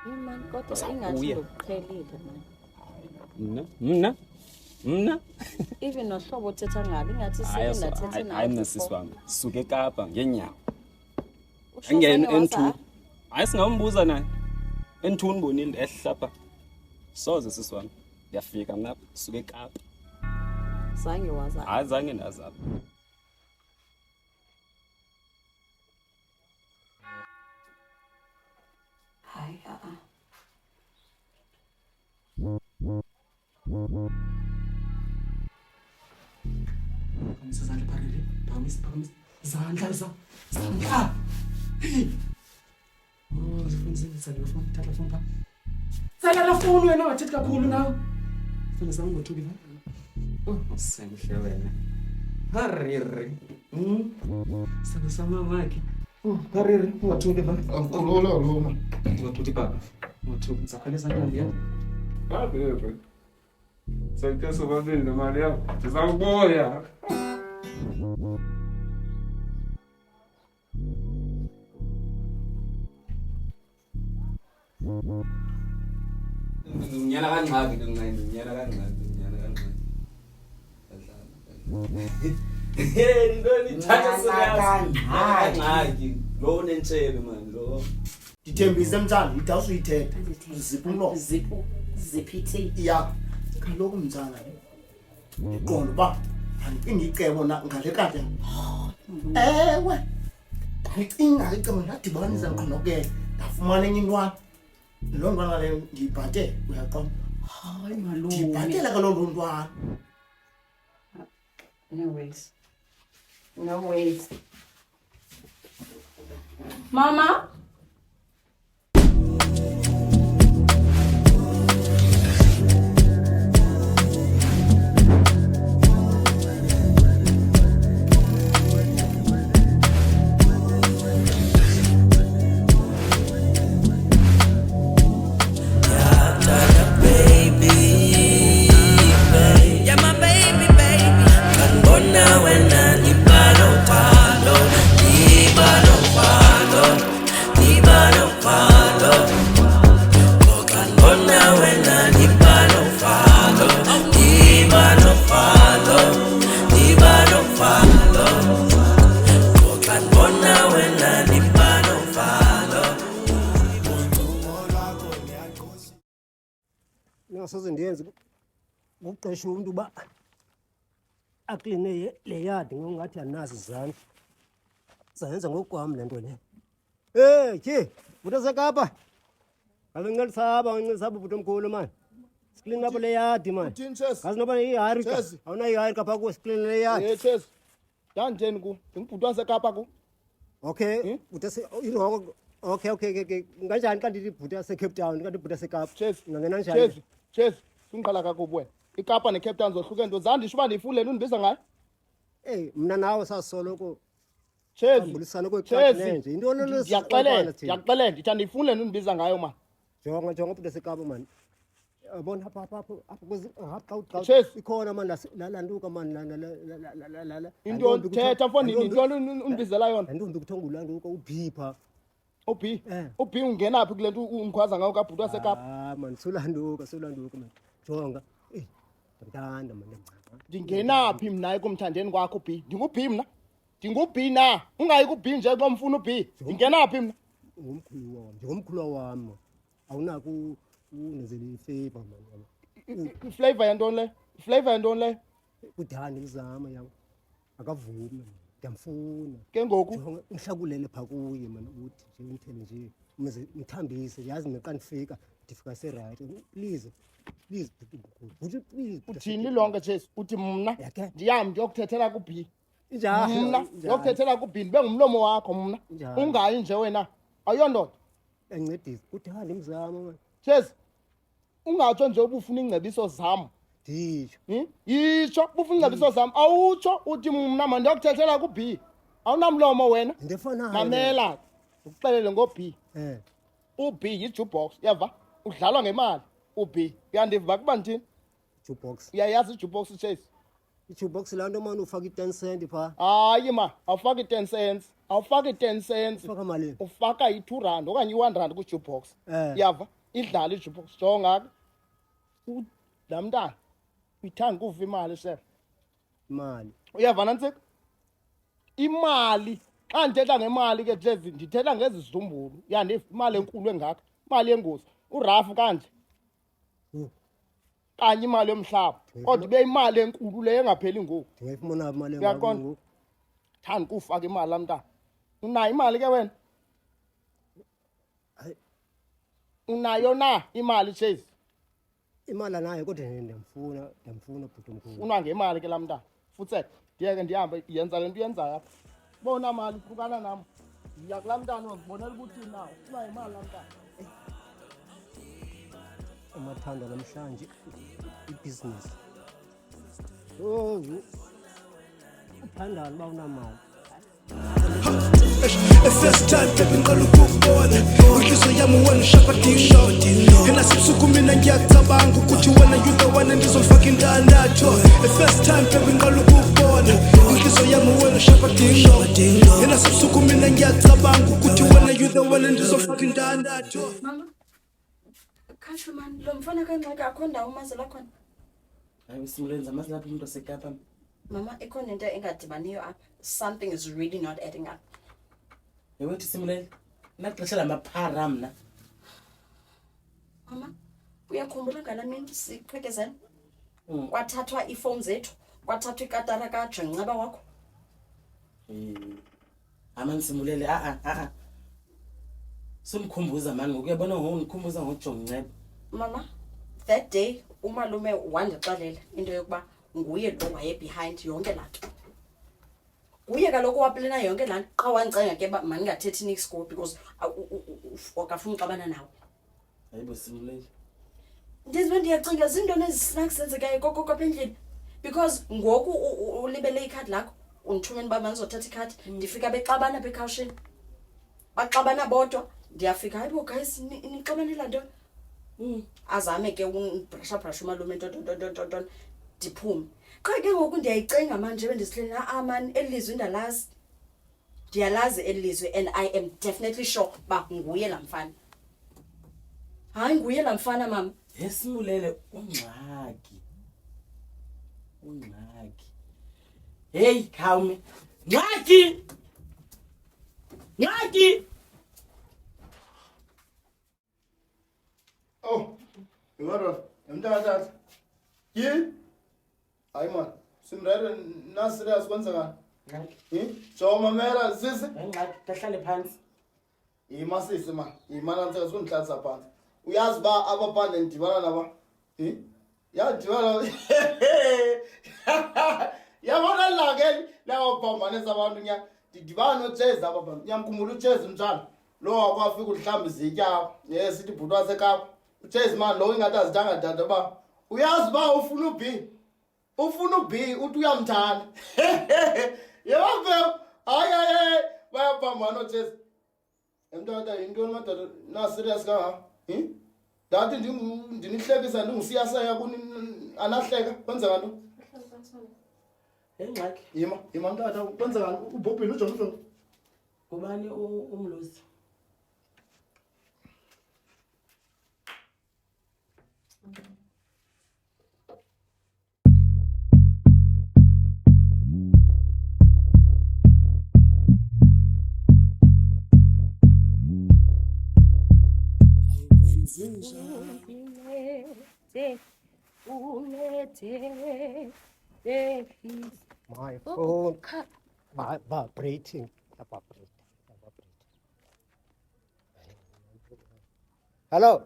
Man kodwa ingathi ngokuqhelile Mna even nohlobo uthetha ngalo ingathi sekendathethe nawe hayi nasisi wami suke eKapa ngenyawo angene N2 hayi singambuza naye N2 nibonile ehlapha soze sisi wami ngiyafika mna suke eKapa zange waza hayi zange ndazapha hayi Zandla pharele, phakamisa. Zandla. Hey. Oh, sifunisisa le phone, thatha phone pha. Sala la phone wena wathi kakhulu nawe. Funa sami ngothuki la. Oh, senhle wena. Harire. Sala sama maki. Oh, harire, ngothuki la. Lo ma. Ngothuki papa. Ngothuki sakhale sandla ya. Bebe. Sente sobabili mali yakho. Sizakuboya. Nginyala kancane Hey, ndoni thatha serious. Lo nentshebe man lo. Ngithembise mthandi idawusu uyithetha. Zipho umlomo. Ziphithe Ya. Kaloku mthana. Iqondo ba. Andicingi icebo ngale kade. Ewe. Andicinga icebo ladibanisa ngqonoke. Ndafumana enye intwana. Lo ntwana le ngiyibhate uyaqonda. hayi malume Ngibhatela kaloku ntwana. No ways. Mama? Soze ndiyenze ukuqesha umuntu ba akline le yard ngongathi anazi izandla zayenza ngokwami lento le ki buta seKapa ngincalisaba buta omkhulu man skline lapho le yard man kazi noba ihari awuna ihari kapha ku skline le yard Chess. Danjeni ku? Ngibhutwa seKapa ku. okay buta se inoko okay kanjani kanti ibhuta seCape Town kanti ibhuta seKapa ngangena njani Chess. Sungiqala kakubi wena. iKapa neCape Town zohlukene nto zandisho uba ndiyifundele undibiza ngayo. Mna nawe sasoloko Chess. ambulisana kweqhathi nje into lolo Ndiyakuxelela ndithi andiyifundele undibiza ngayo man. jonga ubhuta seKapa man yabona apha Chess. ikhona man la ntuka man la Into thetha mfo nini into undibizela yona. ntombi kuthongula ntuka uphipha Ubhi ungena phi kule nto ungikhwaza ngayo kabhutwa seKapa. Man solanduka man jonga ndamthanda man ndamncama Ndingena phi mna ekumthandeni kwakho ubhi? Ndingubhi mna? Ndingubhi na? Ungayi kubhi nje xa umfuna ubhi. Ndingena phi mna? ngomkhulu wami awunako unenzela ifavor man Flavor yantoni le? Flavor yantoni le? kudhani izama yawo akavumi ngiyamfuna Ke ngoku umhlakulele pha kuye man uthi nje umthele nje umthambise yazi ngeqa ndifika ndifika se-right please uthini lonke Jesu uthi mna ndiyam ndiyokuthethela kubhi injalo mna ndiyokuthethela kubhi ndibe ngumlomo wakho mna ungayi nje wena ayondoda encedisa kudhani imzama man Jesu ungatsho nje ubufuna ingcebiso zam nditsho yitsho bufuna ingcebiso zam awutsho uthi mna mandiyokuthathela kubhi awunamlomo wena ndifanayo mamela ukuxelele ngobhi ubhi yi-jukebox yeva udlalwa ngemali ubhi uyandiva kuba ndithini jukebox uyayazi i-jukebox Chase i-jukebox laa nto mani ufaka i-10 cent phaa hayi ma awufaki 10 cents awufaki 10 cents ufaka malini ufaka i-2 rand okanye i-1 rand kwi-jukebox yava idlala i-jukebox jonga laa mntana uyithanda kuva imali sef imali uyava nantsika imali xa ndithetha ngemali ke hlezi ndithetha ngezi zizumbulu yandiva imali enkulu engaka imali yengozi urafu kanje kanye imali yomhlaba kodwa ibe imali enkulu leyo engapheli ngoku ndingayifumana imali uyaqonda thanda kufaka imali laa mntana unayo imali ke wena unayo na imali chase imali anayo kodwa ndiyamfuna bhuti omkhulu una ngemali ke laa mntana futhi ndiyeke ndihambe yenza le nto uyenzayo apha bona mali hlukana nam ndiya kulaa mntana uzibonela ukuthi nawo unayo imali laa mntana amathanda namhlanje ibhizinesi oh uthandani uba unamali First time baby ngalukubona inhliziyo yami wena shaka t-shirt enasibusuku mina ngiyacabanga ukuthi wena you the one endizofaka indandatho first time baby ngalukubona inhliziyo yami wena shaka t-shirt enasibusuku mina ngiyacabanga ukuthi wena you the one endizofaka indandatho Mama, khathi man, lo mfana kancane akho ndawo mazela khona. Hayi simulenza mazi lapha umuntu osekapa. Mama, ikhona into engadibaniyo apha. Something is really not adding up. Yewethu simulela. Naxesha lamaphara mna. Mama, uyakhumbula ngalamini siqhekezela? Kwathathwa iphone zethu, kwathathwa ikatara kaJenqaba wakho. Amani simulele Simkhumbuza mani ngokuyabona ngikhumbuza ngoJongceba. Mama, that day umalume wandixelela into yokuba nguye lo waye behind yonke lanto. Kuye kaloku waplena yonke lanto qa wancenga ke mani ngathethi nix go because akafuna uxabana nawe. Hayibo simulele. Ndizwe ndiyacinga zinto nezisnacks senzekayo koko apha endlini because ngoku ulibele ikhadi lakho undithumeni uba mandizothatha ikhadi ndifika bexabana bekhawushini baxabana bodwa ndiyafika hayibo guys nixabane laa nto azame ke unibhrashabhrasha umalume ntontontontonton ndiphume qha ke ngoku ndiyayicinga manje bendisihleli mani elilizwe indalazi ndiyalazi elilizwe and I am definitely sure uba nguye laa mfana hayi nguye laa mfana mama Yesimulele ungxaki. Hey khawume. Ngxaki. oh yingaro mntana tata yi hayi man simrere na serious kwenzekani joma mera sisi Ngxaki tahlale phansi. yimasisi man yimanantseka sundihlalisa phansi uyazi uba abaphandle ndidibana naba yadibana yabona lilakeli liyawaphambanisa abantu nya ndidibana notshezi abaphandle nyamkhumbula utshezi mtshana lo wakwafika uhlamba izitya sithi bhuti wasekapa utshezi mani lo ingathi azithanga dada uba uyazi uba ufuna ubi uthi uyamthanda yebambe hayi bayaphambana otshezi emntata yintoni madada na-serious kanga ndathi ndinihlekisa ndingusiyasaya kuni anahleka kwenzeka nto Ngxaki. yima mntata kwenzeka ubhobhile ujonge Kubani umlusi? my phone vibrating hello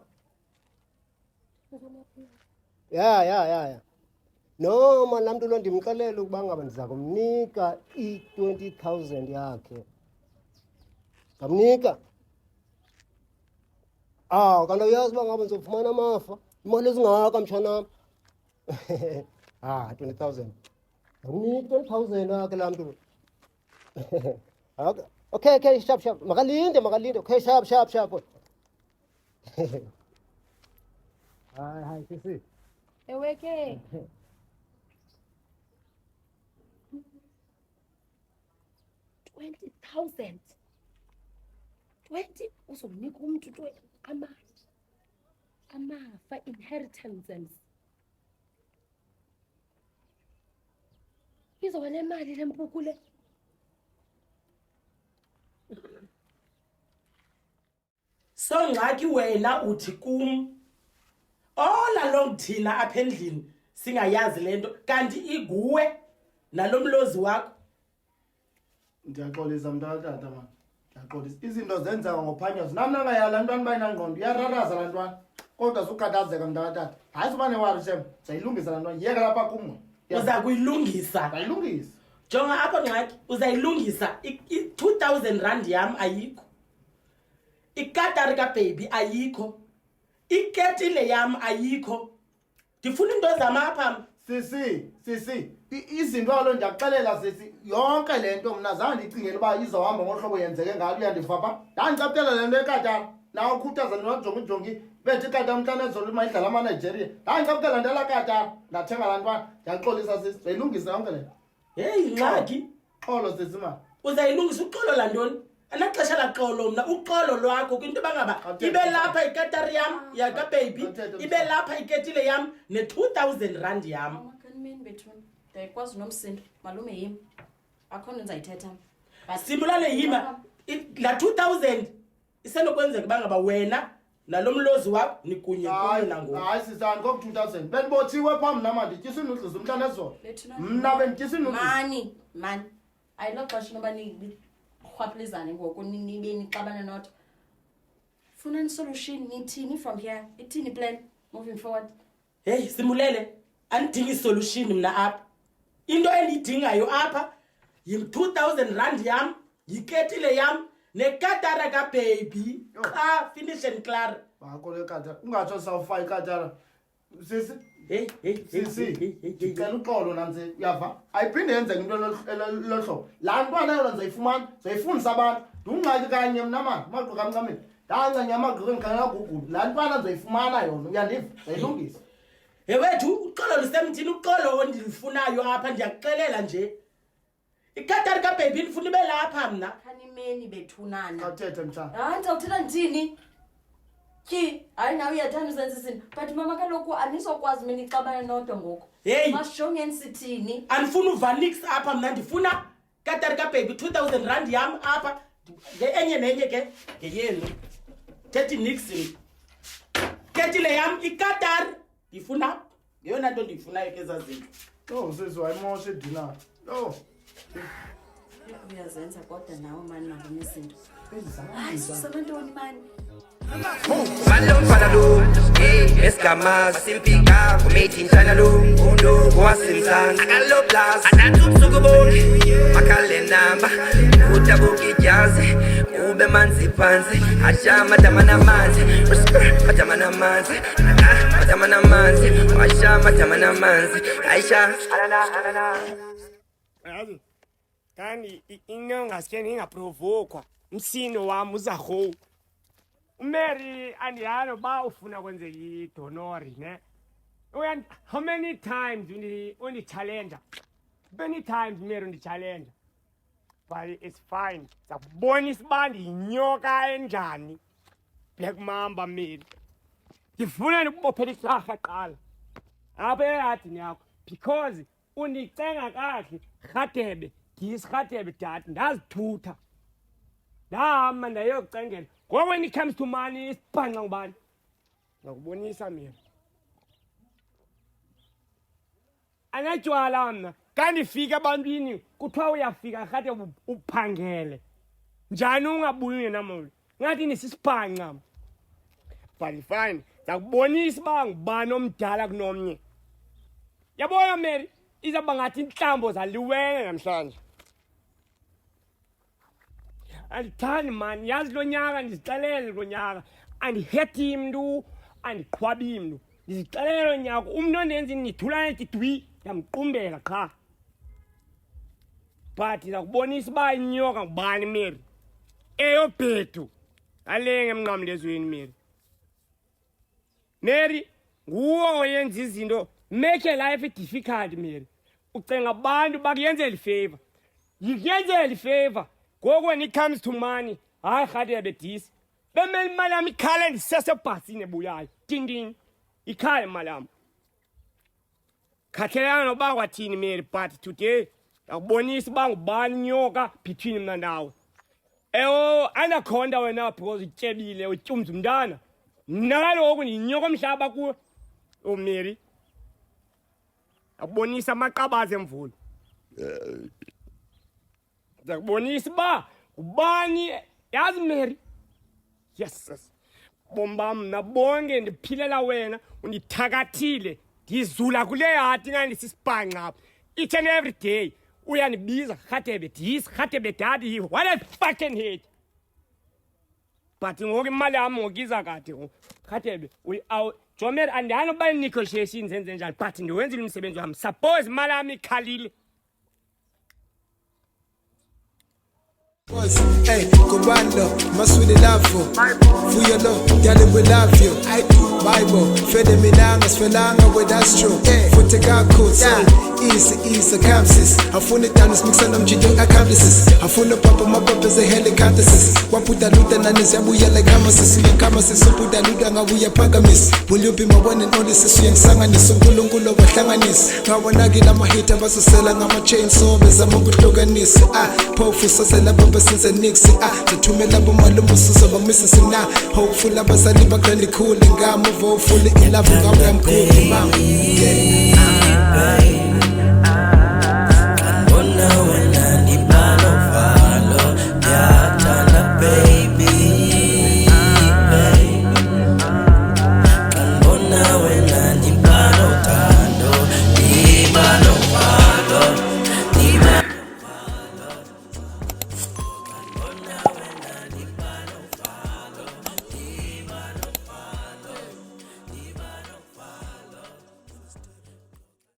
yeah no man laa mntu lo ndimxelele ukuba ngaba ndiza kumnika i-20,000 yakhe ngamnika kanti uyazi uba ngaba ndizofumana amafa imali ezingaka mtshanam 20,000 ngamnika 20,000 yakhe laa mntu okay sharp makalinde okay sharp hi sisi eweke 20,000. 20 uzomnika umuntu amafa inheritances. Izoba nemali lempuku le. So ngxaki wena uthi kum all along thina apha endlini singayazi lento kanti iguwe nalomlozi wakho. Ndiyaxolisa mntakatata man. Ndiyaxolisa. Izinto zenzeka ngophanyazo. Nami nangayala lantwana bayinangqondo. Iyararaza lantwana. Kodwa sukhathazeka mntakatata. Hayi subane wari shem. Sayilungisa lantwana. Yeka lapha kumwe. Uza kuyilungisa. Sayilungisa. Jonga apha ngxaki uzayilungisa. 2,000 rand yam ayikho. Ikatari ka baby ayikho. Iketile yam ayikho. Ndifuna into zama apha. Sisi. Izinto alo ndiyaxelela sisi. Yonke lento mina zange ndicingele uba izohamba ngohlobo yenzeke ngalo uyandifapha. Ndandicaptela lento ekatari. Nawo khuthaza nojongi. Bethi ikatari mhlana ezolo mayidlala ama-Nigeria. Ndandicaptela ndela katari. Ndathenga lantwana. Ndiyaxolisa sisi. Sayilungisa yonke lento. Hey ngxaki. Xolo sisi man. Uzayilungisa uxolo lantoni? Anaxesha laxolo mna uxolo lwakho kwinto bangaba ibe lapha ikatari yam yaka baby ibe lapha iketile yam ne-2,000 rand yam. Amakanimeni bethuni. Ndayikwazi nomsindo. Malume yimi. Akho nto ndizayithetha. Simbulale yima la 2,000 isenokwenzeka bangaba wena nalomlozi wakho nikunye kunye nangoku. Hayi sisani kok 2000. Benibothiwe phambi nama ndityisa inudliso umntana ezolo. Mna bendityisa inudliso. Mani. Ayiloxesha noba khwaphilizane ngoku nibe nixabana not. Funa solution nithini from here? Ithini plan moving forward? Hey Simulele andidingi solution mina apha. Into endiyidingayo apha yi-2,000 rand yam, yiketile yam, nekatara ka baby. Finish and clear. Bakho le katara. Ungatsho sawufa ikatara. Sisi. Hey. Ngicela uxolo nansi uyava. Ayiphinde yenzeke into lohlobo. Laa ntwana yona ndizayifumana, ndizayifundisa abantu. Ndungxaki kanye mna mani, magqoka amncameni. Ndancanye amagqoka endikhangela Google. Laa ntwana ndizayifumana yona, uyandiva? Ndizayilungisa. Hey wethu, uxolo lusemthini, uxolo ondilufunayo apha ndiyakuxelela nje. Ikatari ka baby ndifuna ibe lapha mna. Kanimeni bethunana. Awuthethe mtshana. Hayi ndizawuthetha ndithini? Hayi nawe uyathanda uzenza izinto. But mama kaloku anisokwazi mina ixabana nodwa ngoku. Hey. Masijongeni sithini? Andifuna uva nix apha mna ndifuna katari ka baby 2,000 rand yam apha. Enye nenye ke ngeyenu. Thethi nix. Ketile yam ikatari ndifuna ngeyona nto ndiyifunayo ke zazinto. Sisi wayimosha idina. Uyazenza kodwa nawe mani nabona izinto. Hayi susabantoni mani? Malumfana lo, esigama simpika kumethi njana lo, kwasimzana akalo plus anathumsuku bonke makale namba utabuki jazi ube manzi phansi ashama tamana manzi matamana manzi matamana manzi ashama tamana manzi aisha alana yazi kanti inyonga sikeni ingaprovokwa msino wami uzaho uMary andiyalo ba ufuna kwenzeka idonori ne how many times undi challenge many times Mary undi challenge but it's fine sabonisa bandi inyoka enjani Black Mamba Mary ngifuna ukubophela isaha qala apha eyadini yakho because undicenga kahle Rhatebe ngisirhatebe dad ndazithutha ndahamba ndayokucengela ngoba when it comes to money isibhanqa ngubani ngakubonisa mina anatywala mna kanti fika abantwini kuthiwa uyafika Rhatebe uphangele njani ungabuyi namulo ngathi nisisibhanqa but fine ndakubonisa uba ngubani omdala kunomnye yabona Mary izawuba ngathi inhlambo zaliwele namhlanje andithandi mani yazi lo nyaka ndizixelele lo nyaka andihethi mntu andiqhwabi mntu ndizixelele lo nyaka umntu ondenzini nithulane tidwi ndiyamqumbela qha but iza kubonisa uba inyoka ngubani Mary eyobhethu alenge emnqamlezweni Mary nguwo oyenza izinto make life difficult Mary ucenga abantu bakuyenzela ifavor yikuyenzela ifavor Ngoku when it comes to money, hayi Rhadebe this. Bemeli imali yami ikhala ndisesebhasini ebuyayo. Tindini. Ikhaya imali yami. Khathelana noba kwathini Mary, but today akubonisa uba ngubani nyoka between mna nawe. Anaconda wena because utyebile utyumza umntana. Mna kaloku ndinyoka omhlaba kuwe. Mary. Akubonisa amaqabazi emvula. Ndakubonisa uba ubani yazi Mary. Yes. Bomba mna bonke ndiphilela wena undithakathile. Ndizula kule hati ngandisisibhanqa. Each and every day. Uyanibiza Rhadebe this, Rhadebe daddy. What a fucking hate. But ngoku imali yami ngokiza kade Rhadebe Jomeri andiyani uba i-negotiations enze njani but ndiwenzile umsebenzi wami. Suppose imali yami ikhalile. Hey, Kobando, Masudi Lafo, Fuyolo, Yale we love you. I do Bible, Fede Minanga, Sfelanga with Astro, Futega Coats, Easy, Camsis. I phone it down, mix and I'm cheating accomplices. I phone up Papa, my papa's a helicopters. Waputa Luta and Zabuya like Hamasis, Kamasis, Suputa Ludanga, we are Pagamis. Will you be my one and only sister and Sanganis, Sungulungulo, Tanganis? Kawanagi, I'm a hater, but so selling, I'm a chainsaw, as I'm a good loganis. Pofu Sasela Papa since a Nixie. The two men love my lumusus of a missus now. Hopeful of us, I live a candy cool and I'm fully in love with I'm cool.